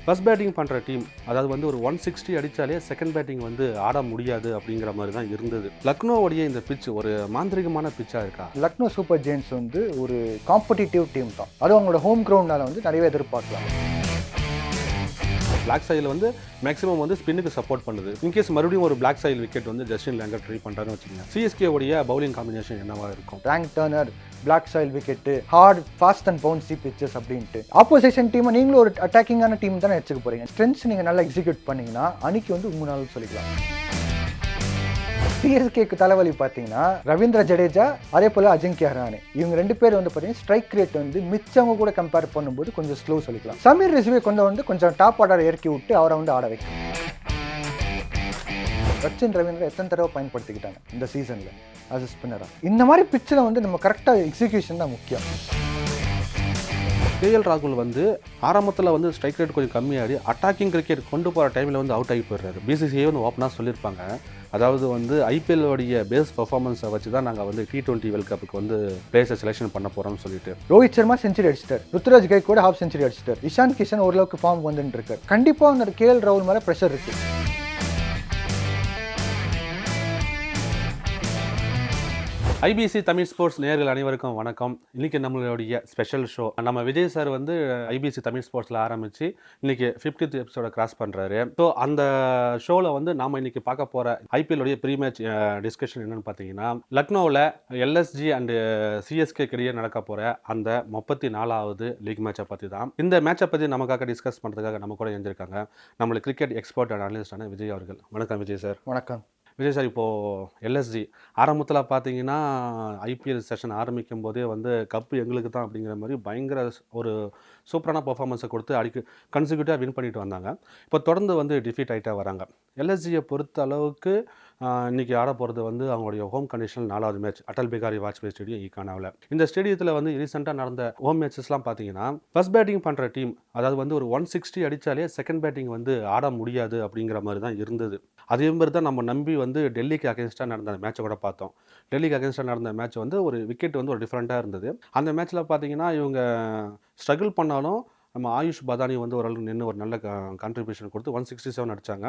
First batting பண்ணுற team அதாவது வந்து ஒரு 160 அடித்தாலே செகண்ட் பேட்டிங் வந்து ஆட முடியாது அப்படிங்கிற மாதிரி தான் இருந்தது. லக்னோவுடைய இந்த பிட்ச் ஒரு மாந்திரிகமான பிட்சாக இருக்கா? லக்னோ சூப்பர் ஜெயின்ஸ் வந்து ஒரு காம்படிட்டிவ் டீம் தான். அது அவங்களோட ஹோம் கிரவுண்டால வந்து நிறைய எதிர்பார்க்கலாம். பிளாக் சைடில் வந்து மேக்ஸிமம் வந்து ஸ்பின்னுக்கு சப்போர்ட் பண்ணுது. இன்கேஸ் மறுபடியும் ஒரு பிளாக் சைல் விக்கெட் வந்து ஜஸ்டின் லேங்கர் ட்ரை பண்ணுறாருன்னு வச்சுக்கோங்க, சிஎஸ்கே உடைய பவுலிங் காம்பினேஷன் என்னவா இருக்கும்? Rank turner, black soil wicket, hard fast and bouncy pitches அப்படின்ட்டு ஆப்போசிஷன் டீமை நீங்களும் ஒரு அட்டாக்கிங்கான டீம் தானே வச்சுக்க போறீங்க. ஸ்ட்ரென்த்ஸ் நீங்கள் நல்லா எக்ஸிக்யூட் பண்ணீங்கன்னா அன்னைக்கு வந்து 3 நாள் சொல்லிக்கலாம். சிஎஸ்கேக்கு தலைவலி பார்த்தீங்கன்னா ரவீந்திர ஜடேஜா, அதே போல் அஜிங்கியா ரஹானே, இவங்க 2 பேர் வந்து பார்த்தீங்கன்னா ஸ்ட்ரைக் ரேட் வந்து மிச்சவங்க கூட கம்பேர் பண்ணும்போது கொஞ்சம் ஸ்லோ சொல்லிக்கலாம். சமீர் ரிஸ்வே கொஞ்சம் டாப் ஆர்டர் இறக்கி விட்டு அவரை வந்து ஆட வைக்கும். சச்சின் ரவீந்திரா எத்தனை தடவை பயன்படுத்திக்கிட்டாங்க இந்த சீசனில் ஆஸ் ஸ்பின்னராக. இந்த மாதிரி பிச்சில் வந்து நம்ம கரெக்டாக எக்ஸிக்யூஷன் தான் முக்கியம். கேஎல் ராகுல் வந்து ஆரம்பத்தில் வந்து ஸ்ட்ரைக் ரேட் கொஞ்சம் கம்மியாடி அட்டாக்கிங் கிரிக்கெட் கொண்டு போகிற டைமில் வந்து அவுட் ஆகி போயிடுறாரு. பிசிசிஐ வந்து ஓப்பனாக சொல்லியிருப்பாங்க, அதாவது வந்து ஐபிஎல்லுடைய பேஸ் பர்ஃபார்மன்ஸை வச்சு தான் நாங்கள் வந்து T20 வேர்ல்ட் கப்புக்கு வந்து பிளேயர்ஸை செலெக்ஷன் பண்ண போகிறோம்னு சொல்லிட்டு. ரோஹித் சர்மா செஞ்சுரி அடிச்சிட்டார், ருத்துராஜ் கைக்வாட் ஹாஃப் செஞ்சுரி அடிச்சிட்டார், இஷான் கிஷன் ஓரளவுக்கு ஃபார்ம் வந்துட்டு இருக்கார். கண்டிப்பாக அந்த கேஎல் ராகுல் மேலே ப்ரெஷர் இருக்குது. ஐபிசி தமிழ் ஸ்போர்ட்ஸ் நேயர்கள் அனைவருக்கும் வணக்கம். இன்றைக்கி நம்மளுடைய ஸ்பெஷல் ஷோ. நம்ம விஜய் சார் வந்து ஐபிசி தமிழ் ஸ்போர்ட்ஸில் ஆரம்பித்து இன்றைக்கி 50th எபிசோட கிராஸ் பண்ணுறாரு. ஸோ அந்த ஷோவில் வந்து நாம் இன்றைக்கி பார்க்க போகிற ஐபிஎல்லுடைய ப்ரீ மேட்ச் டிஸ்கஷன் என்னென்னு பார்த்தீங்கன்னா, லக்னோவில் எல்எஸ்ஜி அண்டு சிஎஸ்கே இடையே நடக்க போகிற அந்த 34வது லீக் மேட்சை பற்றி தான். இந்த மேட்சை பற்றி நமக்காக டிஸ்கஸ் பண்ணுறதுக்காக நம்ம கூட எழுந்திருக்காங்க நம்மளுக்கு கிரிக்கெட் எக்ஸ்பர்ட் அண்ட் அனலிஸ்டான விஜய் அவர்கள். வணக்கம் விஜய் சார். வணக்கம் விஜய் சார். இப்போது எல்எஸ்ஜி ஆரம்பத்தில் பார்த்தீங்கன்னா ஐபிஎல் செஷன் ஆரம்பிக்கும் போதே வந்து கப்பு எங்களுக்கு தான் அப்படிங்கிற மாதிரி பயங்கர ஒரு சூப்பரான பர்ஃபார்மன்ஸை கொடுத்து கன்சிக்யூட்டிவாக வின் பண்ணிட்டு வந்தாங்க. இப்போ தொடர்ந்து வந்து டிஃபீட் ஆகிட்டே வராங்க. எல்எஸ்ஜியை பொறுத்த அளவுக்கு இன்றைக்கி ஆட போகிறது வந்து அவங்களுடைய ஹோம் கண்டிஷனில் 4வது மேட்ச் அடல் பிகாரி வாஜ்பாய் ஸ்டேடியம் ஈகானாவில். இந்த ஸ்டேடியத்தில் வந்து ரீசெண்டாக நடந்த ஹோம் மேட்சஸ்லாம் பார்த்தீங்கன்னா ஃபர்ஸ்ட் பேட்டிங் பண்ணுற டீம் அதாவது வந்து ஒரு 160 அடித்தாலே செகண்ட் பேட்டிங் வந்து ஆட முடியாது அப்படிங்கிற மாதிரி தான் இருந்தது. அதே மாதிரி தான் நம்ம நம்பி வந்து டெல்லிக்கு அகேன்ஸ்டாக நடந்த மேட்சை கூட பார்த்தோம். டெல்லிக்கு அகேன்ஸ்டாக நடந்த மேட்ச் வந்து ஒரு விக்கெட் வந்து ஒரு டிஃப்ரெண்ட்டாக இருந்தது. அந்த மேட்ச்சில் பார்த்தீங்கன்னா இவங்க ஸ்ட்ரகிள் பண்ணாலும் நம்ம ஆயுஷ் பதானி வந்து ஓரளவுக்கு நின்று ஒரு நல்ல கான்ட்ரிபியூஷன் கொடுத்து 167 அடித்தாங்க.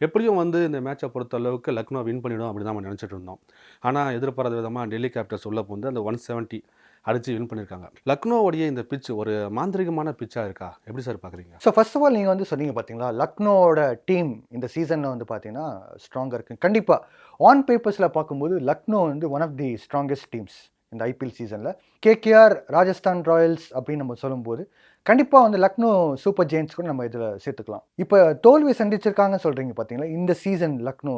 எப்படியும் வந்து இந்த மேட்சை பொறுத்த அளவுக்கு லக்னோ வின் பண்ணிடும் அப்படி தான் நம்ம நினச்சிட்டு இருந்தோம். ஆனால் எதிர்பாராத விதமாக டெல்லி கேபிட்டல்ஸ் உள்ள வந்து அந்த 170 அடித்து வின் பண்ணியிருக்காங்க. லக்னோவுடைய இந்த பிட்ச் ஒரு மாந்திரிகமான பிட்சாக இருக்கா? எப்படி சார் பார்க்குறீங்க? ஸோ ஃபர்ஸ்ட் ஆஃப் ஆல் நீங்கள் வந்து சொன்னீங்க பார்த்தீங்களா, லக்னோவோட டீம் இந்த சீசனில் வந்து பார்த்தீங்கன்னா ஸ்ட்ராங்காக இருக்குது. கண்டிப்பாக ஆன் பேப்பர்ஸில் பார்க்கும்போது லக்னோ வந்து one of the strongest teams இந்த ஐபிஎல் சீசனில். கேகேஆர், ராஜஸ்தான் ராயல்ஸ் அப்படின்னு நம்ம சொல்லும்போது கண்டிப்பாக வந்து லக்னோ சூப்பர் ஜெயின்ஸ் கூட நம்ம இதில் சேர்த்துக்கலாம். இப்போ தோல்வி சந்திச்சிருக்காங்கன்னு சொல்கிறீங்க பார்த்தீங்களா இந்த சீசன் லக்னோ.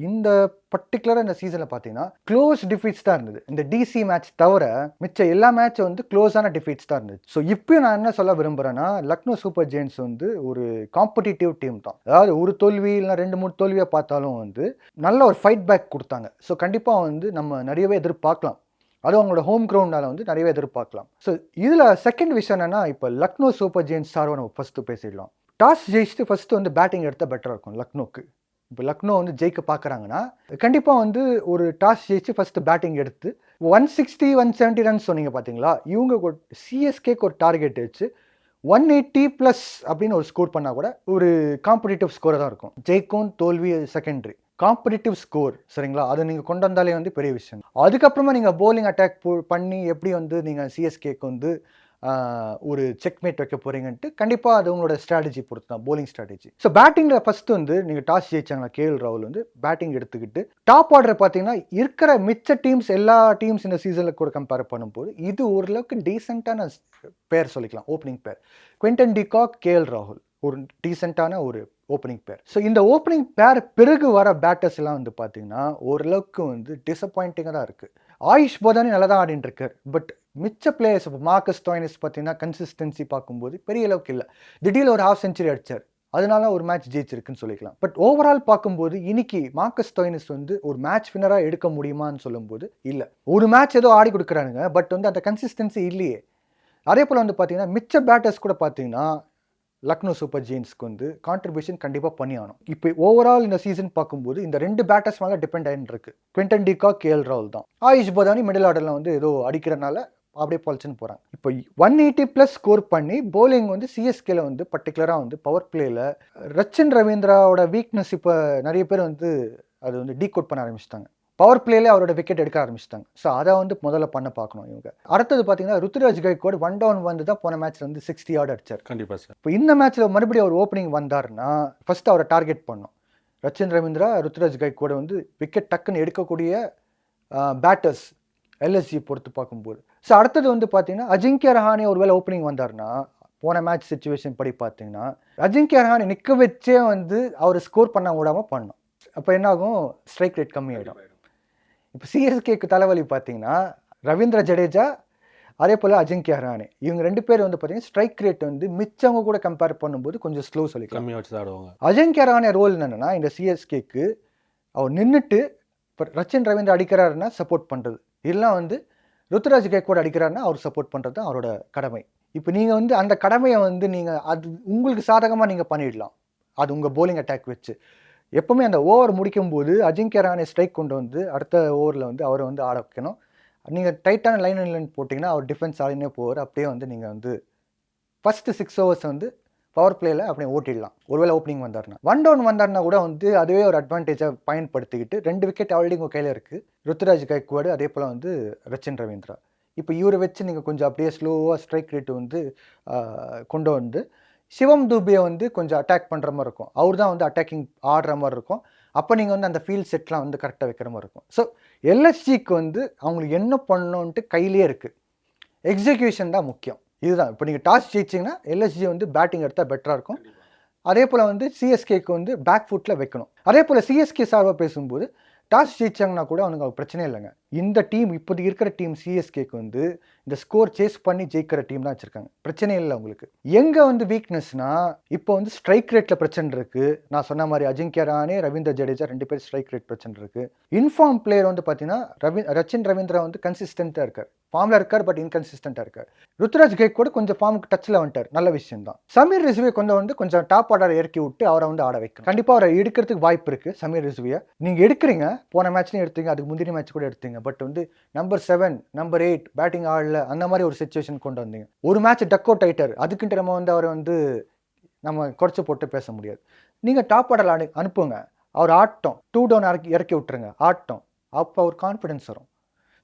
இந்த பர்டிகுலராக இந்த சீசனில் பார்த்தீங்கன்னா க்ளோஸ் டிஃபீட்ஸ் தான் இருந்தது. இந்த டிசி மேட்ச் தவிர மிச்ச எல்லா மேட்சும் வந்து க்ளோஸான டிஃபீட்ஸ் தான் இருந்தது. ஸோ இப்போயும் நான் என்ன சொல்ல விரும்புகிறேன்னா, லக்னோ சூப்பர் ஜெயின்ஸ் வந்து ஒரு காம்படிட்டிவ் டீம் தான். அதாவது ஒரு தோல்வி இல்லை 2-3 தோல்வியை பார்த்தாலும் வந்து நல்ல ஒரு ஃபைட் பேக் கொடுத்தாங்க. ஸோ கண்டிப்பாக வந்து நம்ம நிறையவே எதிர்பார்க்கலாம். அதுவும் அவங்களோட ஹோம் கிரவுண்டால் வந்து நிறையவே எதிர்பார்க்கலாம். ஸோ இதில் செகண்ட் விஷயம் என்னென்னா, இப்போ லக்னோ சூப்பர் ஜெயின்ஸ் சார்வை நம்ம ஃபஸ்ட்டு பேசிடலாம். டாஸ் ஜெயிச்சுட்டு ஃபஸ்ட்டு வந்து பேட்டிங் எடுத்தால் பெட்டராக இருக்கும் லக்னோக்கு. இப்போ லக்னோ வந்து ஜெயிக்க பார்க்குறாங்கன்னா கண்டிப்பாக வந்து ஒரு டாஸ் ஜெயிச்சு ஃபஸ்ட்டு பேட்டிங் எடுத்து 160 170 ரன்ஸ் சொன்னீங்க பார்த்தீங்களா, இவங்க சிஎஸ்கேக்கு ஒரு டார்கெட் வச்சு 180+ அப்படின்னு ஒரு ஸ்கோர் பண்ணால் கூட ஒரு காம்படிட்டிவ் ஸ்கோராக தான் இருக்கும். ஜெயிக்கும் தோல்வி செகண்டரி, காம்படிட்டிவ் ஸ்கோர் சரிங்களா, அதை நீங்கள் கொண்டு வந்தாலே வந்து பெரிய விஷயம். அதுக்கப்புறமா நீங்கள் போலிங் அட்டாக் பண்ணி எப்படி வந்து நீங்கள் சிஎஸ்கேக்கு வந்து ஒரு செக்மேட் வைக்க போகிறீங்கன்ட்டு கண்டிப்பாக அது உங்களோட ஸ்ட்ராட்டஜி பொறுத்து தான், போலிங் ஸ்ட்ராட்டஜி. ஸோ பேட்டிங்கில் ஃபஸ்ட்டு வந்து நீங்கள் டாஸ் ஜெயிச்சாங்களா கேஎல் ராகுல் வந்து பேட்டிங் எடுத்துக்கிட்டு டாப் ஆர்டர் பார்த்தீங்கன்னா இருக்கிற மிச்ச டீம்ஸ் எல்லா டீம்ஸ் இந்த சீசனில் கூட கம்பேர் பண்ணும்போது இது ஓரளவுக்கு டீசெண்டான பேர் சொல்லிக்கலாம். ஓப்பனிங் பேர் குவிண்டன் டி காக், கேஎல் ராகுல் ஒரு டீசெண்டான ஒரு ஓப்பனிங் பேர். ஸோ இந்த ஓப்பனிங் பேர் பிறகு வர பேட்டர்ஸ் எல்லாம் வந்து பார்த்தீங்கன்னா ஓரளவுக்கு வந்து டிசப்பாயிண்டிங்காக தான் இருக்குது. ஆயுஷ் பதானி நல்லா தான் ஆடிட்டு இருக்கார். பட் மிச்ச பிளேயர்ஸ் இப்போ மார்க்கஸ் ஸ்டோய்னிஸ் பார்த்தீங்கன்னா கன்சிஸ்டன்சி பார்க்கும்போது பெரிய அளவுக்கு இல்லை. திடீர்னு ஒரு ஹாஃப் செஞ்சுரி அடிச்சார், அதனால ஒரு மேட்ச் ஜெயிச்சிருக்குன்னு சொல்லிக்கலாம். பட் ஓவரால் பார்க்கும்போது இன்னைக்கு மார்க்கஸ் ஸ்டோய்னிஸ் வந்து ஒரு மேட்ச் வினராக எடுக்க முடியுமான்னு சொல்லும்போது இல்லை. ஒரு மேட்ச் ஏதோ ஆடி கொடுக்குறானுங்க, பட் வந்து அந்த கன்சிஸ்டன்சி இல்லையே. அதே போல் வந்து பார்த்தீங்கன்னா மிச்ச பேட்டர்ஸ் கூட பார்த்தீங்கன்னா லக்னோ சூப்பர் ஜெயின்ஸ்க்கு வந்து கான்ட்ரிபியூஷன் கண்டிப்பாக பண்ணி ஆகணும். இப்போ ஓவரால் இந்த சீசன் பார்க்கும்போது இந்த 2 பேட்டர்ஸ் மேலே டிபெண்ட் ஆகிட்டு இருக்கு. குவிண்டன் டி காக், கேஎல் ராகுல் தான். ஆயுஷ் பதானி மிடில் ஆர்டரில் வந்து ஏதோ அடிக்கிறனால அப்படியே பொழைச்சுன்னு போகிறாங்க. இப்போ 180+ ஸ்கோர் பண்ணி bowling வந்து சிஎஸ்கேல வந்து பர்டிகுலராக வந்து பவர் பிளேயில் ரச்சின் ரவீந்திராவோட வீக்னஸ் இப்போ நிறைய பேர் வந்து அது வந்து டீகோட் பண்ண ஆரம்பிச்சிட்டாங்க. பவர் பிளேல அவரோட விக்கெட் எடுக்க ஆரம்பிச்சிட்டாங்க. ஸோ அதை வந்து முதல்ல பண்ண பார்க்கணும் இவங்க. அடுத்தது பார்த்தீங்கன்னா ருத்துராஜ் கைக்வாட் 1 டவுன் வந்து தான் போன மேட்ச்ல வந்து 60 யார்டு அடிச்சார். கண்டிப்பாக சார். இப்போ இந்த மேட்ச்ல மறுபடியும் அவர் ஓப்பனிங் வந்தாருன்னா ஃபர்ஸ்ட் அவரை டார்கெட் பண்ணணும். ரச்சின் ரவீந்திரா, ருத்துராஜ் கைக்வாட் வந்து விக்கெட் டக்குன்னு எடுக்கக்கூடிய பேட்டர்ஸ் எல்எஸ்ஜி பொறுத்து பார்க்கும்போது. ஸோ அடுத்தது வந்து பார்த்தீங்கன்னா அஜிங்கிய ரஹானே ஒருவேளை ஓப்பனிங் வந்தாருன்னா போன மேட்ச் சுச்சுவேஷன் படி பார்த்தீங்கன்னா அஜிங்கிய ரஹானே நிற்க வச்சே வந்து அவர் ஸ்கோர் பண்ண விடாமல் பண்ணணும். அப்போ என்ன ஆகும், ஸ்ட்ரைக் ரேட் கம்மியாயிடும். இப்போ சிஎஸ்கேக்கு தலைவலி பார்த்தீங்கன்னா ரவீந்திர ஜடேஜா அதே போல் அஜிங்கிய ரஹானே இவங்க 2 பேர் வந்து பார்த்தீங்கன்னா ஸ்ட்ரைக் ரேட் வந்து மிச்சவங்க கூட கம்பேர் பண்ணும்போது கொஞ்சம் ஸ்லோ சொல்லிக்கலாம். கம்மியாக வச்சு தான் ஆடுவாங்க. அஜிங்கிய ரஹானே ரோல் என்னன்னா இந்த சிஎஸ்கேக்கு அவர் நின்றுட்டு இப்போ ரச்சின் ரவீந்திரா அடிக்கிறாருன்னா சப்போர்ட் பண்ணுறது, இல்லைனா வந்து ருத்துராஜ் கைக்வாட் அடிக்கிறாருன்னா அவர் சப்போர்ட் பண்ணுறது தான் அவரோட கடமை. இப்போ நீங்கள் வந்து அந்த கடமையை வந்து நீங்கள் அது உங்களுக்கு சாதகமாக நீங்கள் பண்ணிடலாம், அது உங்கள் bowling அட்டாக் வச்சு. எப்போவுமே அந்த ஓவர் முடிக்கும்போது அஜிங்கிய ரஹானே ஸ்ட்ரைக் கொண்டு வந்து அடுத்த ஓவரில் வந்து அவரை வந்து ஆட வைக்கணும். நீங்கள் டைட்டான லைன் போட்டிங்கன்னா அவர் டிஃபென்ஸ் ஆடினே போவார். அப்படியே வந்து நீங்கள் வந்து ஃபஸ்ட்டு 6 ஓவர்ஸ் வந்து பவர் பிளேயில் அப்படியே ஓட்டிடலாம் ஒருவேளை ஓப்பனிங் வந்தாருன்னா. 1 டவுன் வந்தாருன்னா கூட வந்து அதுவே ஒரு அட்வான்டேஜாக பயன்படுத்திக்கிட்டு 2 விக்கெட் ஆல்ரெடி உங்கள் கையில் இருக்குது. ருத்துராஜ் கைக்வாட் அதே போல் வந்து ரச்சின் ரவீந்திரா. இப்போ இவரை வச்சு நீங்கள் கொஞ்சம் அப்படியே ஸ்லோவாக ஸ்ட்ரைக் ரேட்டு வந்து கொண்டு வந்து சிவம் தூபியை வந்து கொஞ்சம் அட்டாக் பண்ணுற மாதிரி இருக்கும். அவர் தான் வந்து அட்டாக்கிங் ஆடுற மாதிரி இருக்கும். அப்போ நீங்கள் வந்து அந்த ஃபீல்ட் செட்லாம் வந்து கரெக்டாக வைக்கிற மாதிரி இருக்கும். ஸோ எல்எஸ்ஜிக்கு வந்து அவங்களுக்கு என்ன பண்ணணுன்ட்டு கையிலே இருக்குது, எக்ஸிக்யூஷன் தான் முக்கியம். இதுதான் இப்போ நீங்கள் டாஸ் ஜெயிச்சிங்கன்னா எல்எஸ்ஜி வந்து பேட்டிங் எடுத்தால் பெட்டராக இருக்கும். அதே போல் வந்து சிஎஸ்கேக்கு வந்து பேக் ஃபுட்டில் வைக்கணும். அதே போல் சிஎஸ்கே சார்பாக பேசும்போது டாஸ் ஜெயிச்சாங்கன்னா கூட அவனுக்கு பிரச்சனை இல்லைங்க. இந்த டீம் இப்போது இருக்கிற டீம் சிஎஸ்கேக்கு வந்து இந்த ஸ்கோர் சேஸ் பண்ணி ஜெயிக்கிற டீம் தான் வச்சுருக்காங்க, பிரச்சனை இல்லை உங்களுக்கு. எங்கே வந்து வீக்னஸ்னால் இப்போ வந்து ஸ்ட்ரைக் ரேட்டில் பிரச்சனை இருக்குது. நான் சொன்ன மாதிரி அஜிங்கிய ரஹானே, ரவீந்திர ஜடேஜா 2 பேர் ஸ்ட்ரைக் ரேட் பிரச்சனை இருக்குது. இன்ஃபார்ம் பிளேயர் வந்து பார்த்தீங்கன்னா ரச்சின் ரவீந்திரா வந்து கன்சிஸ்டண்ட்டாக இருக்கார், ஃபார்மில் இருக்கார், பட் இன்கன்சிஸ்டண்ட்டாக இருக்கார். ருத்துராஜ் கைக்வாட் கொஞ்சம் ஃபார்முக்கு டச்சில் வந்துட்டார், நல்ல விஷயம் தான். சமீர் ரிஸ்வியை கொஞ்சம் டாப் ஆர்டர் இறக்கி விட்டு அவரை வந்து ஆட வைக்கணும். கண்டிப்பாக அவரை எடுக்கிறதுக்கு வாய்ப்பு இருக்குது. சமீர் ரிஸ்வியை நீங்கள் எடுக்கிறீங்க, போன மேட்ச்லையும் எடுத்தீங்க, அதுக்கு முந்தின மேட்ச் கூட எடுத்தீங்க. பட் வந்து நம்பர் 7 நம்பர் 8 பேட்டிங் ஆடல, அந்த மாதிரி ஒரு சிச்சுவேஷன் கொண்டு வந்தீங்க. ஒரு மேட்ச் டக் அவுட் ஆகிட்டார், அதுக்குன்ட்டு நம்ம வந்து அவரை வந்து நம்ம குறைச்சி போட்டு பேச முடியாது. நீங்கள் டாப் ஆர்டர் அனுப்புங்க, அவர் ஆட்டம் 2 டவுன் இறக்கி விட்டுருங்க, ஆட்டம், அப்போ அவர் கான்ஃபிடன்ஸ் வரும்.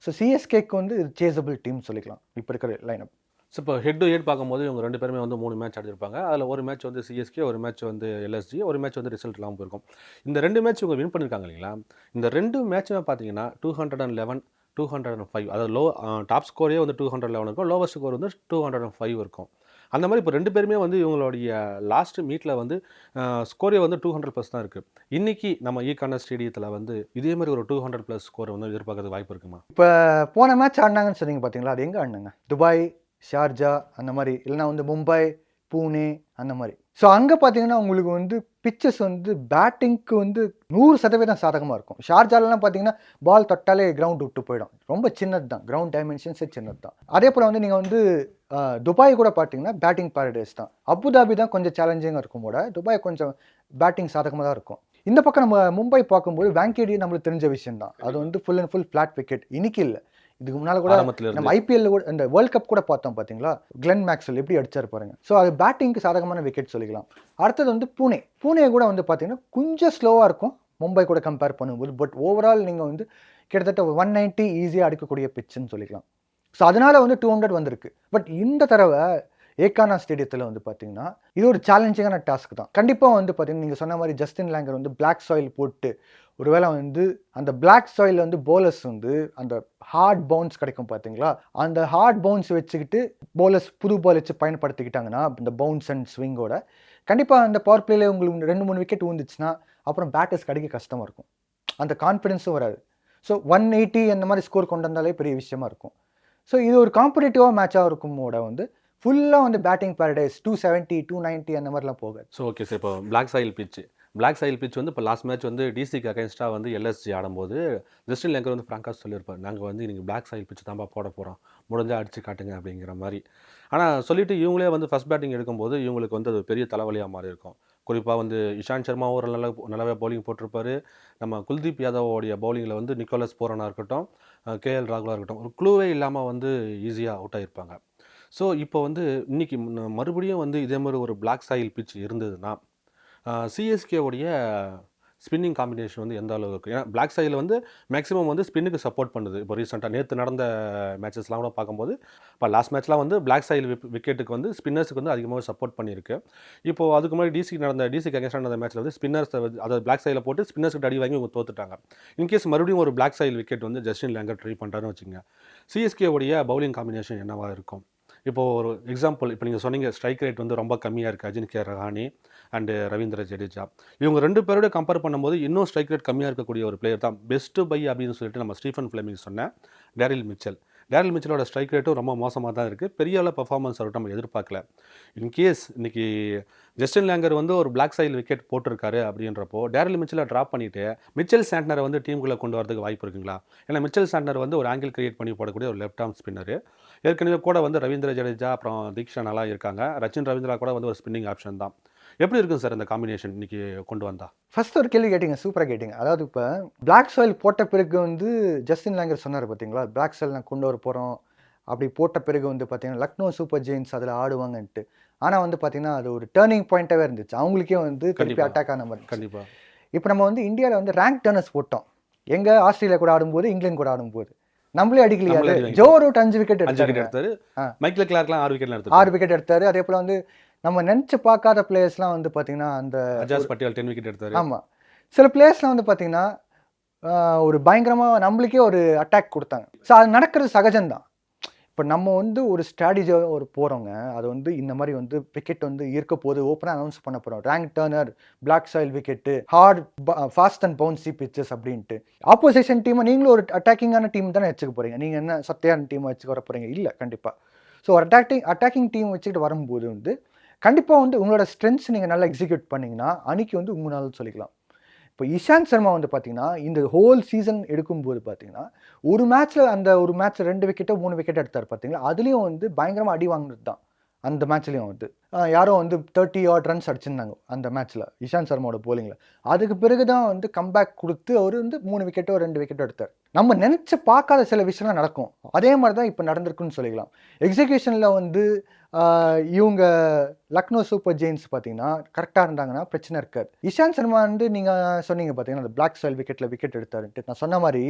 ஸோ சிஎஸ்கேக்கு வந்து இது சேஸபிள் டீம் சொல்லிக்கலாம் இப்போ இருக்கிற லைனப். ஸோ இப்போ ஹெட் டு ஹெட் பார்க்கும்போது இவங்க 2 பேருமே வந்து 3 மேட்ச் அடிச்சிருப்பாங்க. அதில் ஒரு மேட்ச் வந்து சிஎஸ்கே, ஒரு மேட்ச் வந்து எல்எஸ்ஜி, ஒரு மேட்ச் வந்து ரிசல்ட் இல்லாமல் போயிருக்கும். இந்த 2 மேட்ச் இவங்க வின் பண்ணியிருக்காங்க இல்லைங்களா? இந்த 2 மேட்சுமே பார்த்தீங்கன்னா 211, 205, அதாவது டாப் ஸ்கோரே வந்து 211 இருக்கும், லோவஸ்ட் ஸ்கோர் வந்து 205 இருக்கும். அந்த மாதிரி இப்போ 2 பேருமே வந்து இவங்களுடைய லாஸ்ட் மீட்டில் வந்து ஸ்கோரே வந்து 200+ தான் இருக்குது. இன்றைக்கி நம்ம ஈகான ஸ்டேடியத்தில் வந்து இதே மாதிரி ஒரு 200+ ஸ்கோரை வந்து எதிர்பார்க்கறது வாய்ப்பு இருக்குமா? இப்போ போன மேட்ச் ஆடினாங்கன்னு சொன்னீங்க பார்த்தீங்களா, அது எங்கே ஆடினாங்க? துபாய், ஷார்ஜா அந்த மாதிரி, இல்லைனா வந்து மும்பை, பூனே அந்த மாதிரி. ஸோ அங்கே பார்த்தீங்கன்னா உங்களுக்கு வந்து பிச்சஸ் வந்து பேட்டிங்க்கு வந்து 100% சாதகமாக இருக்கும். ஷார்ஜாலெலாம் பார்த்தீங்கன்னா பால் தொட்டாலே கிரவுண்ட் விட்டு போயிடும், ரொம்ப சின்னது தான், கிரவுண்ட் டைமென்ஷன்ஸே சின்னது தான். அதே போல் வந்து நீங்கள் வந்து துபாய் கூட பார்த்தீங்கன்னா பேட்டிங் பாரடைஸ் தான். அபுதாபி தான் கொஞ்சம் சேலஞ்சிங்காக இருக்கும் கூட, துபாய் கொஞ்சம் பேட்டிங் சாதகமாக தான் இருக்கும். இந்த பக்கம் நம்ம மும்பை பார்க்கும்போது வாங்கேடி நம்மளுக்கு தெரிஞ்ச விஷயம் தான், அது வந்து full and full flat wicket. இன்னைக்கு இல்லை, இதுக்கு முன்னால் கூட நம்ம ஐபிஎல்ல கூட இந்த வேர்ல்ட் கப் கூட பார்த்தோம் பார்த்தீங்களா, கிளென் மேக்ஸ்வெல் எப்படி அடிச்சார் பாருங்க. ஸோ அது பேட்டிங்க்கு சாதகமான விக்கெட் சொல்லிக்கலாம். அடுத்தது வந்து பூனே கூட வந்து பார்த்தீங்கன்னா கொஞ்சம் ஸ்லோவாக இருக்கும் மும்பை கூட கம்பேர் பண்ணும்போது. பட் ஓவரால் நீங்கள் வந்து கிட்டத்தட்ட 190 ஈஸியாக அடிக்கக்கூடிய பிச்சுன்னு சொல்லிக்கலாம். ஸோ அதனால் வந்து 200 வந்திருக்கு. பட் இந்த தடவை ஏகானா ஸ்டேடியத்தில் வந்து பார்த்தீங்கன்னா இது ஒரு சேலஞ்சிங்கான டாஸ்க் தான். கண்டிப்பாக வந்து பார்த்தீங்கன்னா நீங்கள் சொன்ன மாதிரி ஜஸ்டின் லேங்கர் வந்து பிளாக் சாயில் போட்டு ஒருவேளை வந்து அந்த பிளாக் சாயில் வந்து போலர்ஸ் வந்து அந்த ஹார்ட் பவுன்ஸ் கிடைக்கும் பார்த்தீங்களா, அந்த ஹார்ட் பவுன்ஸ் வச்சுக்கிட்டு போலர்ஸ் புது பால் வச்சு பயன்படுத்திக்கிட்டாங்கன்னா இந்த பவுன்ஸ் அண்ட் ஸ்விங்கோட கண்டிப்பாக அந்த பவர் பிளேயில் உங்களுக்கு 2-3 விக்கெட் விழுந்துச்சுன்னா அப்புறம் பேட்டர்ஸ் கிடைக்க கஷ்டமாக இருக்கும், அந்த கான்ஃபிடென்ஸும் வராது. ஸோ 180 அந்த மாதிரி ஸ்கோர் கொண்டு வந்தாலே பெரிய விஷயமா இருக்கும். ஸோ இது ஒரு காம்படிட்டிவாக மேட்சாக இருக்குமோட வந்து ஃபுல்லாக வந்து பேட்டிங் பாரடைஸ் 270, 290 அந்த மாதிரிலாம் போகாது. ஸோ ஓகே சார், இப்போ பிளாக் சாயில் பிச் வந்து இப்போ லாஸ்ட் மேட்ச் வந்து டிசிக்கு அகைன்ஸ்டாக வந்து எல்எஸ்ஜி ஆடும்போது ஜஸ்டின் லேங்கர் வந்து ஃப்ராங்காக சொல்லியிருப்பார், நாங்கள் வந்து நீங்கள் பிளாக் சாயில் பிச் தான்ப்பா போட போகிறோம், முடிஞ்சால் அடிச்சு காட்டுங்க அப்படிங்கிற மாதிரி. ஆனால் சொல்லிவிட்டு இவங்களே வந்து ஃபஸ்ட் பேட்டிங் எடுக்கும்போது இவங்களுக்கு வந்து அது பெரிய தலைவலியாக மாறி இருக்கும். குறிப்பாக வந்து இஷாந்த் சர்மா ஒரு நல்லாவே பவுலிங் போட்டிருப்பாரு. நம்ம குல்தீப் யாதவோடைய பவுலிங்கில் வந்து நிக்கோலஸ் பூரனா இருக்கட்டும், கேஎல் ராகுலா இருக்கட்டும், ஒரு க்ளூவே இல்லாமல் வந்து ஈஸியாக அவுட் ஆகியிருப்பாங்க. ஸோ இப்போ வந்து இன்னைக்கு மறுபடியும் வந்து இதே மாதிரி ஒரு பிளாக் சாயில் பிட்ச் இருந்ததுன்னா சிஎஸ்கேவுடைய ஸ்பின்னிங் காம்பினேஷன் வந்து எந்த அளவுக்கு இருக்கும்? ஏன்னா பிளாக் சாயில் வந்து மேக்ஸிமம் வந்து ஸ்பின்னுக்கு சப்போர்ட் பண்ணுது. இப்போ ரீசெண்டாக நேற்று நடந்த மேட்சஸ்லாம் கூட பார்க்கும்போது, இப்போ லாஸ்ட் மேட்ச்லாம் வந்து பிளாக் சாயில் விக்கெட்டுக்கு வந்து ஸ்பின்னர்ஸுக்கு வந்து அதிகமாக சப்போர்ட் பண்ணியிருக்கு. இப்போது அதுக்கு முன்னாடி டிசிக்கு அகேன்ஸ்டாக நடந்த மேட்ச்சில் வந்து ஸ்பின்னர்ஸை வந்து அதாவது பிளாக் சாயில போட்டு ஸ்பின்னர்ஸ்க்கு அடி வாங்கி அவங்க தோத்துட்டாங்க. இன்கேஸ் மறுபடியும் ஒரு பிளாக் சாயில் விக்கெட் வந்து ஜஸ்டின் லேங்கர் ட்ரை பண்ணுறாருன்னு வச்சுங்க, சிஎஸ்கேவுடைய பவுலிங் காம்பினேஷன் என்னவாக இருக்கும்? இப்போது ஒரு எக்ஸாம்பிள், இப்போ நீங்கள் சொன்னீங்க ஸ்ட்ரைக் ரேட் வந்து ரொம்ப கம்மியாக இருக்குது அஜின்க்யா ரஹானே அண்டு ரவீந்திர ஜடேஜா. இவங்க 2 பேரோட கம்பேர் பண்ணும்போது இன்னும் ஸ்ட்ரைக் ரேட் கம்மியாக இருக்கக்கூடிய ஒரு பிளேயர் தான் பெஸ்ட்டு பை அப்படின்னு சொல்லிட்டு நம்ம ஸ்டீஃபன் ஃப்ளெமிங் சொன்னேன் டேரில் மிச்சல். டேரில் மிச்சலோட ஸ்ட்ரைக் ரேட்டும் ரொம்ப மோசமாக தான் இருக்குது. பெரிய அளவு பர்ஃபார்மன்ஸ் அவர்கிட்ட நம்ம எதிர்பார்க்கல. இன்கேஸ் இன்னைக்கு ஜஸ்டின் லேங்கர் வந்து ஒரு பிளாக் சைல் விக்கெட் போட்டிருக்காரு அப்படின்றப்போ டேரில் மிச்சலை ட்ராப் பண்ணிவிட்டு மிச்சல் சாண்ட்னரை வந்து டீமுக்குள்ளே கொண்டு வரதுக்கு வாய்ப்பு இருக்குங்களா? ஏன்னா மிச்சல் சாண்ட்னர் வந்து ஒரு ஆங்கிள் கிரியேட் பண்ணி போடக்கூடிய ஒரு லெஃப்ட் ஆர்ம் ஸ்பின்னரு. ஏற்கனவே கூட வந்து ரவீந்திர ஜடேஜா அப்புறம் தீக்ஷனாலாம் இருக்காங்க. ரச்சின் ரவீந்திரா கூட வந்து ஒரு ஸ்பின்னிங் ஆப்ஷன் தான். எப்படி இருக்கும் சார் இந்த காம்பினேஷன் இன்னைக்கு கொண்டு வந்தா? ஃபர்ஸ்ட் ஒரு கேள்வி கேட்டிங்க, சூப்பராக கேட்டிங்க. அதாவது இப்போ பிளாக் சாயில் போட்ட பிறகு வந்து ஜஸ்டின் லேங்கர் சொன்னார் பார்த்தீங்களா, பிளாக் சாயில் நான் கொண்டு வர போகிறோம் அப்படி போட்ட பிறகு வந்து பார்த்தீங்கன்னா லக்னோ சூப்பர் ஜெயின்ஸ் அதில் ஆடுவாங்கன்ட்டு. ஆனால் வந்து பார்த்தீங்கன்னா அது ஒரு டேர்னிங் பாயிண்ட்டாகவே இருந்துச்சு. அவங்களுக்கே வந்து திருப்பி அட்டாக் ஆன மாதிரி. கண்டிப்பாக. இப்போ நம்ம வந்து இந்தியாவில் வந்து ரேங்க் டர்னர்ஸ் போட்டோம். எங்கே ஆஸ்திரேலியா கூட ஆடும்போது, இங்கிலாந்து கூட ஆடும்போது நம்மளே அடிக்கலையா? ஜோ ரூட் 5 விக்கெட் எடுத்தாரு. மைக்கேல் கிளார்க்லாம் 6 விக்கெட் எடுத்தாரு. அதே போல் வந்து நம்ம நினச்சி பார்க்காத பிளேயர்ஸ்லாம் வந்து பார்த்தீங்கன்னா அந்த அஜாஸ் பட்டேல் 10 விக்கெட் எடுத்தாரு. ஆமாம், சில பிளேயர்ஸ்லாம் வந்து பார்த்தீங்கன்னா ஒரு பயங்கரமாக நம்மளுக்கே ஒரு அட்டாக் கொடுத்தாங்க. ஸோ அது நடக்கிறது சகஜம்தான். இப்போ நம்ம வந்து ஒரு ஸ்ட்ராட்டஜியாக ஒரு போகிறோங்க, அது வந்து இந்த மாதிரி வந்து விக்கெட் வந்து இருக்க போது ஓப்பனாக அனௌன்ஸ் பண்ண போகிறோம். Rank turner, black soil wicket, hard fast and bouncy pitches அப்படின்ட்டு. ஆப்போசிஷன் டீமை நீங்களும் ஒரு அட்டாக்கிங்கான டீம் தானே வச்சுக்க போகிறீங்க. நீங்கள் என்ன சத்தையான டீமை வச்சுக்க வர போகிறீங்க? இல்லை, கண்டிப்பாக. ஸோ ஒரு அட்டாக்கிங் டீம் வச்சுக்கிட்டு வரும்போது வந்து கண்டிப்பாக வந்து உங்களோட ஸ்ட்ரென்த்ஸ் நீங்கள் நல்லா எக்ஸிக்யூட் பண்ணிங்கன்னா அன்றைக்கி வந்து உங்களால் சொல்லிக்கலாம். இப்போ இஷாந்த் சர்மா வந்து பார்த்தீங்கன்னா இந்த ஹோல் சீசன் எடுக்கும்போது பார்த்தீங்கன்னா ஒரு மேட்ச்சில் 2 விக்கெட்டோ 3 விக்கெட் எடுத்தார் பார்த்தீங்களா, அதுலேயும் வந்து பயங்கரமாக அடி வாங்கினது தான். அந்த மேட்ச்லேயும் வந்து யாரோ வந்து 30 odd ரன்ஸ் அடிச்சிருந்தாங்க அந்த மேட்ச்சில் இஷாந்த் சர்மாவோட போலிங்கில். அதுக்கு பிறகு தான் வந்து கம்பேக் கொடுத்து அவர் வந்து 3 விக்கெட்டோ 2 விக்கெட்டோ எடுத்தார். நம்ம நினச்சி பார்க்காத சில விஷயம்லாம் நடக்கும். அதே மாதிரி தான் இப்போ நடந்திருக்குன்னு சொல்லிக்கலாம். எக்ஸிக்யூஷனில் வந்து இவங்க லக்னோ சூப்பர் ஜெயின்ஸ் பார்த்தீங்கன்னா கரெக்டாக இருந்தாங்கன்னா பிரச்சனை இருக்காது. இஷாந்த் சர்மா வந்து நீங்கள் சொன்னீங்க பார்த்தீங்கன்னா அந்த பிளாக் சாயில் விக்கெட் எடுத்தாருன்ட்டு. நான் சொன்ன மாதிரி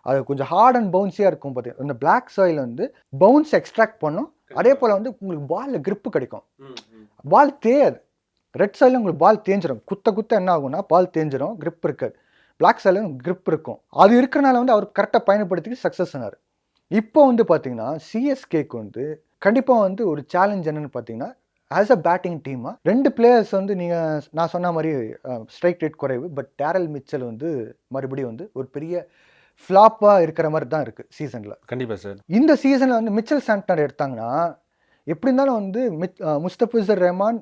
அது கொஞ்சம் ஹார்ட் அண்ட் பவுன்ஸியாக இருக்கும். பார்த்தீங்கன்னா இந்த பிளாக் சாயில் வந்து பவுன்ஸ் எக்ஸ்ட்ராக்ட் பண்ணும். அதே போல் வந்து உங்களுக்கு பாலில் கிரிப்பு கிடைக்கும். பால் தேயாது. ரெட் சாயில் உங்களுக்கு பால் தேஞ்சிடும். குத்த என்ன ஆகும்னா பால் தேஞ்சிடும், கிரிப் இருக்காது. பிளாக் சாயில் கிரிப் இருக்கும். அது இருக்கிறனால வந்து அவர் கரெக்டாக பயன்படுத்தி சக்ஸஸ் ஆனார். இப்போ வந்து பார்த்தீங்கன்னா சிஎஸ்கேக்கு வந்து கண்டிப்பாக வந்து ஒரு சேலஞ்ச் என்னன்னு பார்த்தீங்கன்னா ஆஸ் அ பேட்டிங் டீமாக 2 பிளேயர்ஸ் வந்து நீங்கள் நான் சொன்ன மாதிரி ஸ்ட்ரைக் ரேட் குறைவு. பட் டேரல் மிச்சல் வந்து மறுபடியும் வந்து ஒரு பெரிய ஃப்ளாப்பாக இருக்கிற மாதிரி தான் இருக்குது சீசனில். கண்டிப்பாக சார். இந்த சீசனில் வந்து மிச்சல் சாண்ட்னர் எடுத்தாங்கன்னா எப்படி இருந்தாலும் வந்து முஸ்தபிசர் ரஹ்மான்,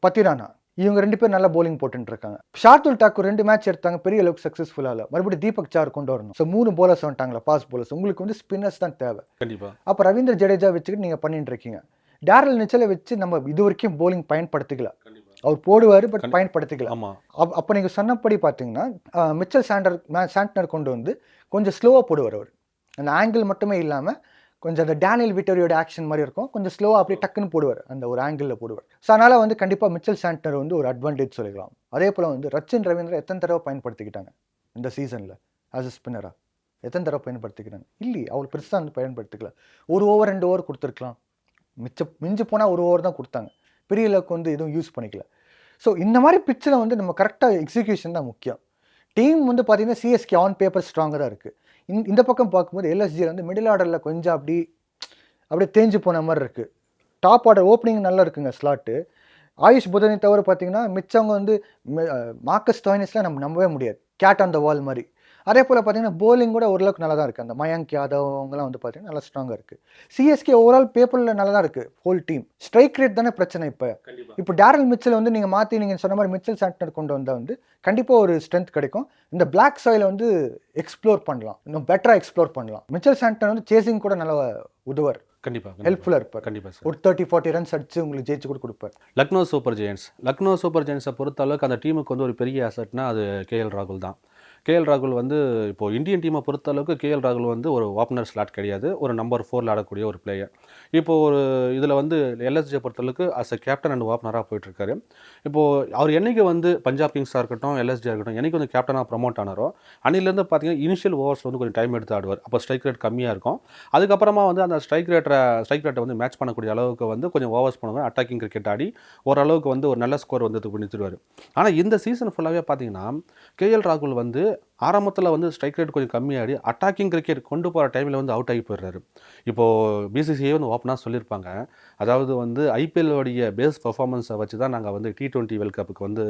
பத்திரானா இவங்க 2 பேர் நல்லா போலிங் போட்டுட்டு இருக்காங்க. ஷார்துல் டாக்கூர் 2 மேட்ச் எடுத்தாங்க, பெரிய அளவுக்கு சக்ஸஸ்ஃபுல்லாக இல்லை. மறுபடியும் தீபக் சார் கொண்டு வரணும். ஸோ 3 போலர்ஸ் வந்துட்டாங்களா, பாஸ் போலர்ஸ். உங்களுக்கு வந்து ஸ்பின்னர்ஸ் தான் தேவை. கண்டிப்பாக. அப்போ ரவீந்திர ஜடேஜா வச்சுக்கிட்டு நீங்கள் பண்ணிட்டு இருக்கீங்க. டேரல் மிச்சலை வச்சு நம்ம இது வரைக்கும் போலிங் பயன்படுத்திக்கல. அவர் போடுவார், பட் பயன்படுத்திக்கல. அப்போ நீங்கள் சொன்னபடி பார்த்தீங்கன்னா மிச்சல் சாண்ட்னர் கொண்டு வந்து கொஞ்சம் ஸ்லோவாக போடுவார். அவர் அந்த ஆங்கிள் மட்டுமே இல்லாமல் கொஞ்சம் அந்த டேனியல் விட்டோரியோட ஆக்ஷன் மாதிரி இருக்கும். கொஞ்சம் ஸ்லோவாக அப்படியே டக்குன்னு போடுவார், அந்த ஒரு ஆங்கிளில் போடுவார். ஸோ அதனால் வந்து கண்டிப்பாக மிச்சல் சாண்ட்னர் வந்து ஒரு அட்வான்டேஜ் சொல்லிக்கலாம். அதே போல் வந்து ரச்சின் ரவீந்திரா எத்தனை தடவை பயன்படுத்திக்கிட்டாங்க இந்த சீசனில் ஆஸ் அ ஸ்பின்னராக? எத்தனை தடவை பயன்படுத்திக்கிறாங்க? இல்லை, அவ்வளோ பெருசாக வந்து பயன்படுத்திக்கல. 1 ஓவர் 2 ஓவர் கொடுத்துருக்கலாம். மிஞ்சி போனால் 1 ஓவர் தான் கொடுத்தாங்க. பெரிய அளவுக்கு வந்து எதுவும் யூஸ் பண்ணிக்கல. ஸோ இந்த மாதிரி பிச்சில் வந்து நம்ம கரெக்டாக எக்ஸிக்யூஷன் தான் முக்கியம். டீம் வந்து பார்த்தீங்கன்னா சிஎஸ்கே ஆன் பேப்பர் ஸ்ட்ராங்காக தான் இருக்குது. இந்த பக்கம் பார்க்கும்போது எல்எஸ்ஜியில் வந்து மிடில் ஆர்டரில் கொஞ்சம் அப்படியே தேஞ்சு போன மாதிரி இருக்குது. டாப் ஆர்டர் ஓப்பனிங் நல்லா இருக்குங்க ஸ்லாட்டு. ஆயுஷ் புதனை தவிர பார்த்தீங்கன்னா மிச்சவங்க வந்து மார்க்கஸ் ஸ்டோய்னிஸ்லாம் நம்ம நம்பவே முடியாது, கேட் ஆன் த வால் மாதிரி. அதே போல் பார்த்தீங்கன்னா போலிங் கூட ஓரளவுக்கு நல்லா தான் இருக்குது. அந்த மயங்க் யாதவ் அவங்கலாம் வந்து பார்த்தீங்கன்னா நல்லா ஸ்ட்ராங்காக இருக்குது. சிஎஸ்கே ஓவரால் பேப்பரில் நல்லா தான் இருக்குது ஹோல் டீம். ஸ்ட்ரைக் ரேட் தானே பிரச்சனை. இப்போ டேரல் மிச்சல் வந்து நீங்கள் மாற்றி நீங்கள் சொன்ன மாதிரி மிச்சல் சாண்ட்னர் கொண்டு வந்தால் வந்து கண்டிப்பாக ஒரு ஸ்ட்ரென்த் கிடைக்கும். இந்த பிளாக் சாயில் வந்து எக்ஸ்ப்ளோர் பண்ணலாம், இன்னும் பெட்டராக எக்ஸ்ப்ளோர் பண்ணலாம். மிச்சல் சாண்ட்னர் வந்து சேசிங் கூட நல்லா உதவர். கண்டிப்பா, ஹெல்ப்ஃபுல்லாக இருப்பார். கண்டிப்பா சார். ஒரு 30-40 ரன்ஸ் அடிச்சு உங்களுக்கு ஜெயிச்சு கூட கொடுப்பார். லக்னோ சூப்பர் ஜெயண்ட்ஸை பொறுத்த அளவுக்கு அந்த டீமுக்கு வந்து ஒரு பெரிய அசெட்னா அது கேஎல் ராகுல் தான். கேஎல் ராகுல் வந்து இப்போ இந்தியன் டீமை பொறுத்த அளவுக்கு கேஎல் ராகுல் வந்து ஒரு ஓப்பனர் ஸ்லாட் கிடையாது. ஒரு நம்பர் 4ல ஆடக்கூடிய ஒரு பிளேயர். இப்போ ஒரு இதில் வந்து எல்எஸ்ஜியை பொறுத்தளவுக்கு அஸ் எ கேப்டன் அண்ட் ஓப்பனராக போயிட்டுருக்காரு. இப்போது அவர் என்னைக்கு வந்து பஞ்சாப் கிங்ஸாக இருக்கட்டும், எல்எஸ்ஜியாக இருக்கட்டும், என்னைக்கு வந்து கேப்டனாக ப்ரமோட் ஆனாரோ அன்னிலேருந்து பார்த்தீங்கன்னா இனிஷியல் ஓவர்ஸில் வந்து கொஞ்சம் டைம் எடுத்து ஆடுவார். அப்போ ஸ்ட்ரைக் ரேட் கம்மியாக இருக்கும். அதுக்கப்புறமா வந்து அந்த ஸ்ட்ரைக் ரேட்டை வந்து மேட்ச் பண்ணக்கூடிய அளவுக்கு வந்து கொஞ்சம் ஓவர்ஸ் பண்ணுவாங்க. அட்டாக்கிங் கிரிக்கெட் ஆடி ஓரளவுக்கு வந்து ஒரு நல்ல ஸ்கோர் வந்து நிறுத்திடுவார். ஆனால் இந்த சீசன் ஃபுல்லாகவே பார்த்தீங்கன்னா கேஎல் ராகுல் வந்து ஆரம்பத்தில் வந்து ஸ்ட்ரைக் ரேட் கொஞ்சம் கம்மியாடி அட்டாக்கிங் கிரிக்கெட் கொண்டு போகிற டைமில் வந்து அவுட் ஆகி போயிடுறாரு. இப்போது பிசிசிஐ வந்து ஓப்பனாக சொல்லியிருப்பாங்க, அதாவது வந்து ஐபிஎல்லோடைய பேஸ் பர்ஃபார்மன்ஸை வச்சு தான் நாங்கள் வந்து T20 வேர்ல்ட் கப்புக்கு வந்து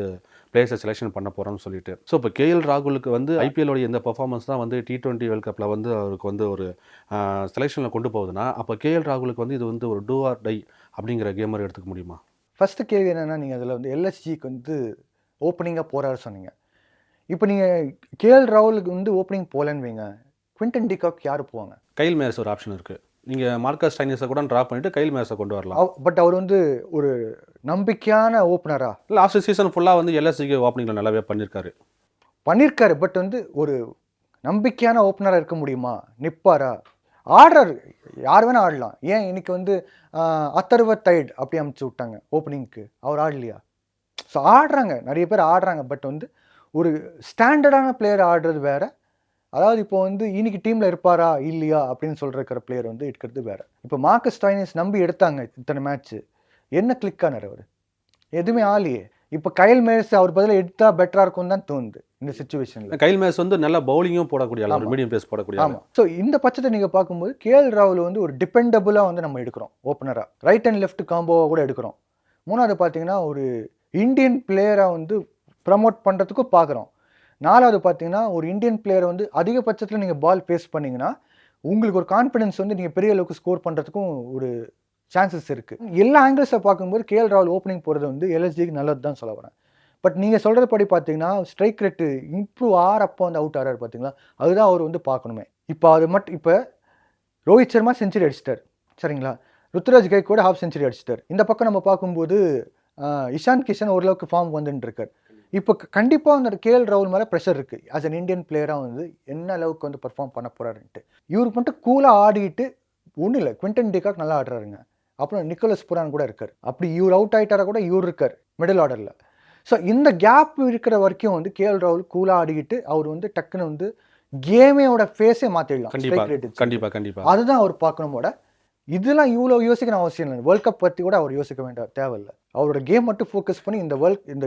பிளேயர்ஸை செலெக்ஷன் பண்ண போகிறோம்னு சொல்லிட்டு. ஸோ இப்போ கேஎல் ராகுலுக்கு வந்து ஐபிஎல்லோடைய இந்த பர்ஃபார்மன்ஸ் தான் வந்து T20 வேர்ல்ட் கப்பில் வந்து அவருக்கு வந்து ஒரு செலெக்ஷனில் கொண்டு போகுதுன்னா, அப்போ கேஎல் ராகுலுக்கு வந்து இது வந்து ஒரு டூ ஆர் டை அப்படிங்கிற கேமர் எடுத்துக்க முடியுமா? ஃபஸ்ட்டு கேள்வி என்னென்னா, நீங்கள் அதில் வந்து எல்எஸ்ஜிக்கு வந்து ஓப்பனிங்காக போகிறாரு சொன்னீங்க. இப்போ நீங்கள் கேஎல் ராகுலுக்கு வந்து ஓப்பனிங் போகலன்னு வைங்க, குவிண்டன் டிகாக் யார் போவாங்க? கைல் மேயர்ஸ் ஒரு ஆப்ஷன் இருக்குது. நீங்கள் மார்க்கஸ் ஸ்டைனிஸை கூட ட்ராப் பண்ணிவிட்டு கைல் மேயர்ஸை கொண்டு வரலாம். பட் அவர் வந்து ஒரு நம்பிக்கையான ஓப்பனரா? லாஸ்ட் சீசன் ஃபுல்லாக வந்து எல்எஸ்சிக்கு ஓப்பனிங்கில் நல்லாவே பண்ணியிருக்காரு. பட் வந்து ஒரு நம்பிக்கையான ஓப்பனராக இருக்க முடியுமா? நிற்பாரா? ஆடுறாரு, யார் வேணால் ஆடலாம். ஏன் இன்னைக்கு வந்து அத்தர்வ தைட் அப்படி அமுச்சு விட்டாங்க ஓப்பனிங்க்கு, அவர் ஆடலையா? ஸோ ஆடுறாங்க, நிறைய பேர் ஆடுறாங்க. பட் வந்து ஒரு ஸ்டாண்டர்டான பிளேயர் ஆடுறது வேறு. அதாவது இப்போ வந்து இன்னைக்கு டீமில் இருப்பாரா இல்லையா அப்படின்னு சொல்கிற பிளேயர் வந்து எடுக்கிறது வேறு. இப்போ மார்க்கஸ் ஸ்டாய்னிஸ் நம்பி எடுத்தாங்க இத்தனை மேட்ச்சு, என்ன கிளிக் ஆனார் அவர்? எதுவுமே ஆலையே. இப்போ கைல் மேயர்ஸ் அவர் பதிலாக எடுத்தால் பெட்டராக இருக்கும்னு தான் தோணுது இந்த சுச்சுவேஷனில். கைல் மேயர்ஸ் வந்து நல்லா பவுலிங்கும் போடக்கூடிய ஆள், மீடியம் பேஸ் போடக்கூடிய. ஆமாம். ஸோ இந்த பட்சத்தை நீங்கள் பார்க்கும்போது கேஎல் ராகுல் வந்து ஒரு டிபெண்டபுளாக வந்து நம்ம எடுக்கிறோம் ஓப்பனராக, ரைட் அண்ட் லெஃப்ட் காம்போவாக கூட எடுக்கிறோம். மூணாவது பார்த்தீங்கன்னா ஒரு இந்தியன் பிளேயராக வந்து ப்ரமோட் பண்ணுறதுக்கும் பார்க்குறோம். நாலாவது பார்த்தீங்கன்னா ஒரு இந்தியன் பிளேயரை வந்து அதிகபட்சத்தில் நீங்கள் பால் பேஸ் பண்ணிங்கன்னா உங்களுக்கு ஒரு கான்ஃபிடன்ஸ் வந்து நீங்கள் பெரிய அளவுக்கு ஸ்கோர் பண்ணுறதுக்கும் ஒரு சான்சஸ் இருக்குது. எல்லா ஆங்கிள்ஸை பார்க்கும்போது கேஎல் ராகுல் ஓப்பனிங் போகிறது வந்து எல்எஸ்ஜிக்கு நல்லது தான் சொல்ல வரேன். பட் நீங்கள் சொல்கிற படி பார்த்தீங்கன்னா ஸ்ட்ரைக் ரேட்டு இம்ப்ரூவ் ஆகிறப்போ வந்து அவுட் ஆகிறாரு பார்த்தீங்களா, அதுதான் அவர் வந்து பார்க்கணுமே. இப்போ ரோஹித் சர்மா செஞ்சுரி அடிச்சிட்டார், சரிங்களா? ருத்துராஜ் கைக்வாட் ஹாஃப் செஞ்சுரி அடிச்சிட்டார். இந்த பக்கம் நம்ம பார்க்கும்போது இஷான் கிஷன் ஓரளவுக்கு ஃபார்ம் வந்துட்டு இருக்கார். இப்போ கண்டிப்பாக அந்த கேஎல் ராகுல் மேலே ப்ரெஷர் இருக்குது. ஆஸ் அன் இந்தியன் பிளேயராக வந்து என்ன அளவுக்கு வந்து பர்ஃபார்ம் பண்ண போகிறாருன்ட்டு. இவருக்கு மட்டும் கூலாக ஆடிட்டு ஒன்றும் இல்லை, குவிண்டன் டிகாக் நல்லா ஆடுறாருங்க. அப்புறம் நிக்கோலஸ் புரான் கூட இருக்கார். அப்படி இவர் அவுட் ஆகிட்டாரா கூட இவர் இருக்கார் மிடில் ஆர்டரில். ஸோ இந்த கேப் இருக்கிற வரைக்கும் வந்து கேஎல் ராகுல் கூலாக ஆடிக்கிட்டு அவர் வந்து டக்குன்னு வந்து கேமோட ஃபேஸே மாற்றிடலாம். கண்டிப்பாக அதுதான் அவர் பார்க்கணுமோட. இதெல்லாம் இவ்வளோ யோசிக்கணும் அவசியம் இல்லை. வேர்ல்ட் கப் பற்றி கூட அவர் யோசிக்க வேண்டிய தேவையில்லை. அவரோட கேம் மட்டும் ஃபோக்கஸ் பண்ணி இந்த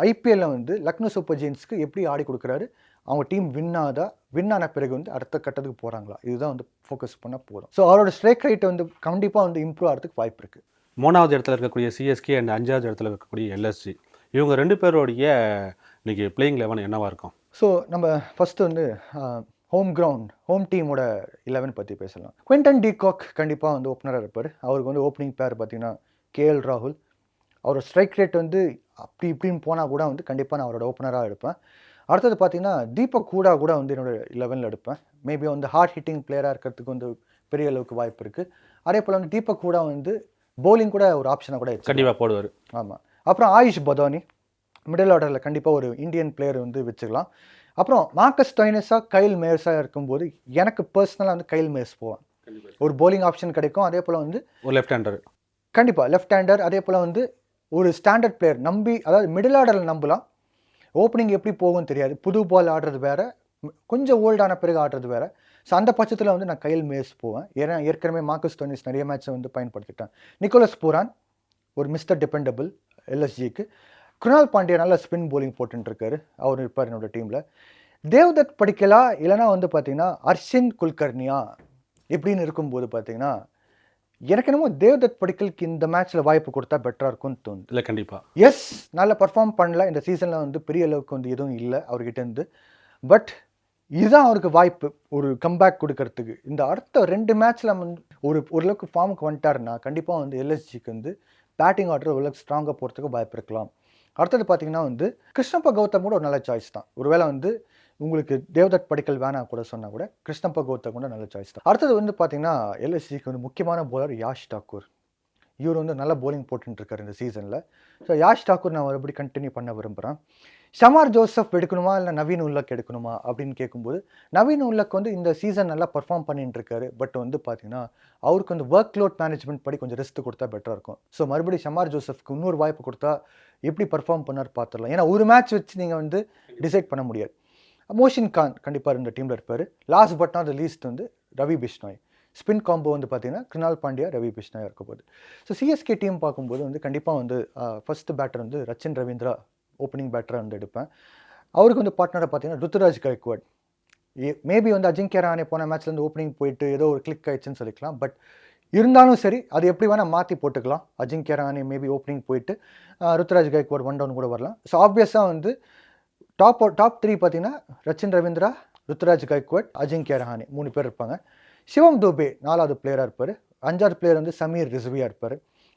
ஐபிஎல்ல வந்து லக்னோ சூப்பர் ஜெயின்ஸ்க்கு எப்படி ஆடி கொடுக்குறாரு, அவங்க டீம் வின் ஆன பிறகு வந்து அடுத்த கட்டத்துக்கு போகிறாங்களா, இதுதான் வந்து ஃபோக்கஸ் பண்ண போதும். ஸோ அவரோட ஸ்ட்ரைக் ரேட் வந்து கண்டிப்பாக வந்து இம்ப்ரூவ் ஆகிறதுக்கு வாய்ப்பு இருக்குது. 3வது இடத்துல இருக்கக்கூடிய சிஎஸ்கே அண்ட் 5வது இடத்துல இருக்கக்கூடிய எல்எஸ்ஜி, இவங்க 2 பேருடைய இன்னைக்கு பிளேயிங் 11 என்னவாக இருக்கும்? ஸோ நம்ம ஃபஸ்ட்டு வந்து ஹோம் டீமோட 11 பற்றி பேசலாம். குவிண்டன் டிகாக் கண்டிப்பாக வந்து ஓப்பனராக இருப்பார். அவருக்கு வந்து ஓப்பனிங் பேர் பார்த்தீங்கன்னா கேஎல் ராகுல். அவரோட ஸ்ட்ரைக் ரேட் வந்து அப்படி இப்படின்னு போனால் கூட வந்து கண்டிப்பாக நான் அவரோட ஓப்பனராக எடுப்பேன். அடுத்தது பார்த்தீங்கன்னா தீபக் ஹூடா கூட வந்து என்னோட 11ல் எடுப்பேன். மேபி வந்து ஹார்ட் ஹிட்டிங் பிளேயராக இருக்கிறதுக்கு வந்து பெரிய அளவுக்கு வாய்ப்பு இருக்குது. அதே போல் வந்து தீபக் ஹூடா வந்து பவுலிங் கூட ஒரு ஆப்ஷனாக கூட கண்டிப்பாக போடுவார். ஆமாம். அப்புறம் ஆயுஷ் பதானி மிடில் ஆர்டரில் கண்டிப்பாக ஒரு இந்தியன் பிளேயர் வந்து வச்சுக்கலாம். அப்புறம் மார்க்கஸ் ஸ்டாய்னிஸாக கைல் மேயர்ஸாக இருக்கும்போது எனக்கு பர்சனலாக வந்து கைல் மேயர்ஸ் போவேன். ஒரு பவுலிங் ஆப்ஷன் கிடைக்கும். அதே போல் வந்து ஒரு லெஃப்ட் ஹேண்டர், கண்டிப்பாக லெஃப்ட் ஹேண்டர். அதே போல் வந்து ஒரு ஸ்டாண்டர்ட் பிளேயர் நம்பி, அதாவது மிடில் ஆர்டரில் நம்பலாம். ஓப்பனிங் எப்படி போகும்னு தெரியாது. புது பால் ஆடுறது வேறு, கொஞ்சம் ஓல்டான பிறகு ஆடுறது வேறு. ஸோ அந்த பட்சத்தில் வந்து நான் கைல் மேயர்ஸ் போவேன். ஏன்னா ஏற்கனவே மார்க்கஸ் ஸ்டாய்னிஸ் நிறைய மேட்ச்சை வந்து பயன்படுத்திட்டேன். நிக்கோலஸ் புரான் ஒரு மிஸ்டர் டிபெண்டபிள் எல்எஸ்ஜிக்கு. குருணால் பாண்டியா நல்ல ஸ்பின் போலிங் போட்டுருக்காரு, அவர் இருப்பார் என்னோட டீமில். தேவ்தத் படிக்கலா இல்லைனா வந்து பார்த்தீங்கன்னா அர்ஷின் குல்கர்னியா இப்படின்னு இருக்கும்போது பார்த்தீங்கன்னா எனக்கு என்னமோ தேவ்தத் படிக்கலுக்கு இந்த மேட்ச்சில் வாய்ப்பு கொடுத்தா பெட்டராக இருக்கும்னு தோணுது. இல்லை கண்டிப்பாக எஸ், நல்லா பர்ஃபார்ம் பண்ணல இந்த சீசனில், வந்து பெரிய அளவுக்கு வந்து எதுவும் இல்லை அவர்கிட்டேருந்து. பட் இதுதான் அவருக்கு வாய்ப்பு ஒரு கம்பேக் கொடுக்கறதுக்கு. இந்த அடுத்த 2 மேட்ச்சில் வந்து ஓரளவுக்கு ஃபார்முக்கு வந்துட்டாருன்னா கண்டிப்பாக வந்து எல்எஸ்ஜிக்கு வந்து பேட்டிங் ஆர்டர் ஓரளவுக்கு ஸ்ட்ராங்காக போகிறதுக்கு வாய்ப்பு இருக்கலாம். அடுத்தது பார்த்தீங்கன்னா வந்து கிருஷ்ணப்ப கௌதம் கூட ஒரு நல்ல சாய்ஸ் தான். ஒருவேளை வந்து உங்களுக்கு தேவதத் படிக்கல் வேணாம் கூட சொன்னா கூட கிருஷ்ணப்ப கௌதம் கூட நல்ல சாய்ஸ் தான். அடுத்தது வந்து பார்த்தீங்கன்னா எல்எஸ்சிக்கு வந்து முக்கியமான போலர் யாஷ் தாக்கூர். இவர் வந்து நல்ல போலிங் போட்டுட்டு இருக்காரு இந்த சீசனில். ஸோ யாஷ் தாக்கூர் நான் மறுபடியும் கண்டினியூ பண்ண விரும்புகிறேன். ஷமார் ஜோசப் எடுக்கணுமா இல்லை நவீன் உல்லக் எடுக்கணுமா அப்படின்னு கேட்கும்போது நவீன் உல்லக் வந்து இந்த சீசன் நல்லா பர்ஃபார்ம் பண்ணிட்டு இருக்காரு. பட் வந்து பார்த்தீங்கன்னா அவருக்கு வந்து ஒர்க் லோட் மேனேஜ்மெண்ட் படி கொஞ்சம் ரெஸ்ட் கொடுத்தா பெட்டராக இருக்கும். ஸோ மறுபடியும் ஷமார் ஜோசப்க்கு இன்னொரு வாய்ப்பு கொடுத்தா எப்படி பர்ஃபார்ம் பண்ணார் பார்த்துடலாம். ஏன்னா ஒரு மேட்ச் வச்சு நீங்கள் வந்து டிசைட் பண்ண முடியாது. மோஷின் கான் கண்டிப்பாக இந்த டீமில் இருப்பார். Last but not the least வந்து ரவி பிஷ்னாய். ஸ்பின் காம்போ வந்து பார்த்தீங்கன்னா கிருணால் பாண்டியா, ரவி பிஷ்னாய் இருக்க போகுது. ஸோ சிஎஸ்கே டீம் பார்க்கும்போது வந்து கண்டிப்பாக வந்து ஃபர்ஸ்ட் பேட்டர் வந்து ரச்சின் ரவீந்திரா ஓப்பனிங் பேட்டராக வந்து எடுப்பேன். அவருக்கு வந்து பார்ட்னராக பார்த்தீங்கன்னா ருத்துராஜ் கைக்வாட். மேபி வந்து அஜிங்கிய ரஹானே போன மேட்ச்லேருந்து ஓப்பனிங் போயிட்டு ஏதோ ஒரு கிளிக் ஆயிடுச்சுன்னு சொல்லிக்கலாம். பட் இருந்தாலும் சரி அது எப்படி வேணால் மாற்றி போட்டுக்கலாம். அஜிங்கிய ரஹானே மேபி ஓப்பனிங் போயிட்டு ருத்துராஜ் கைக்வாட் 1 டவுன் கூட வரலாம். ஸோ ஆப்வியஸாக வந்து டாப் 3 பார்த்தீங்கன்னா ரச்சின் ரவீந்திரா, ருத்துராஜ் கைக்வாட், அஜிங்கிய ரஹானே 3 பேர் இருப்பாங்க. சிவம் துபே 4வது பிளேயராக இருப்பார். 5வது பிளேயர் வந்து சமீர் ரிஸ்வியாக இருப்பார்.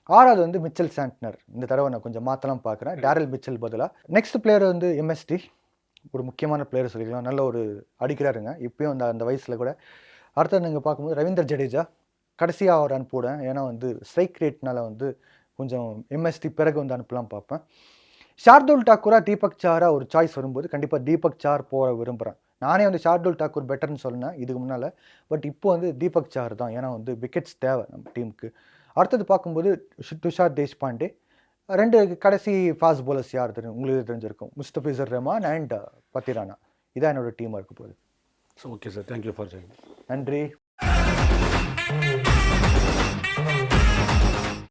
6வது வந்து மிச்சல் சாண்ட்னர். இந்த தடவை நான் கொஞ்சம் மாற்றலாம் பார்க்குறேன், டேரல் மிச்சல் பதிலாக. நெக்ஸ்ட் பிளேயர் வந்து எம்எஸ்டி, ஒரு முக்கியமான பிளேயர் சொல்லிக்கலாம். நல்ல ஒரு அடிக்கிறாருங்க இப்பயும் அந்த வயசில் கூட. அடுத்தது நீங்கள் பார்க்கும்போது ரவீந்தர் ஜடேஜா கடைசியாக அவர் அனுப்பிவிடுவேன். ஏன்னா வந்து ஸ்ட்ரைக் ரேட்னால வந்து கொஞ்சம் எம்எஸ்டி பிறகு வந்து அனுப்பலாம் பார்ப்பேன். ஷார்துல் டாக்கூரா, தீபக் சாரா ஒரு சாய்ஸ் வரும்போது கண்டிப்பாக தீபக் சார் போக விரும்புகிறேன். நானே வந்து ஷார்துல் டாக்கூர் பெட்டர்னு சொன்னேன் இதுக்கு முன்னால். பட் இப்போ வந்து தீபக் சார் தான். ஏன்னா வந்து விக்கெட்ஸ் தேவை நம்ம டீமுக்கு. அடுத்தது பார்க்கும்போது துஷார் தேஷ்பாண்டே. 2 கடைசி ஃபாஸ்ட் போலர்ஸ் யார் தெரியும் உங்களுக்கு தெரிஞ்சிருக்கும், முஸ்தபிசர் ரஹ்மான் அண்ட் பத்திரானா. இதான் என்னோட டீமாக இருக்க போகுது. So okay sir, thank you for joining. நன்றி.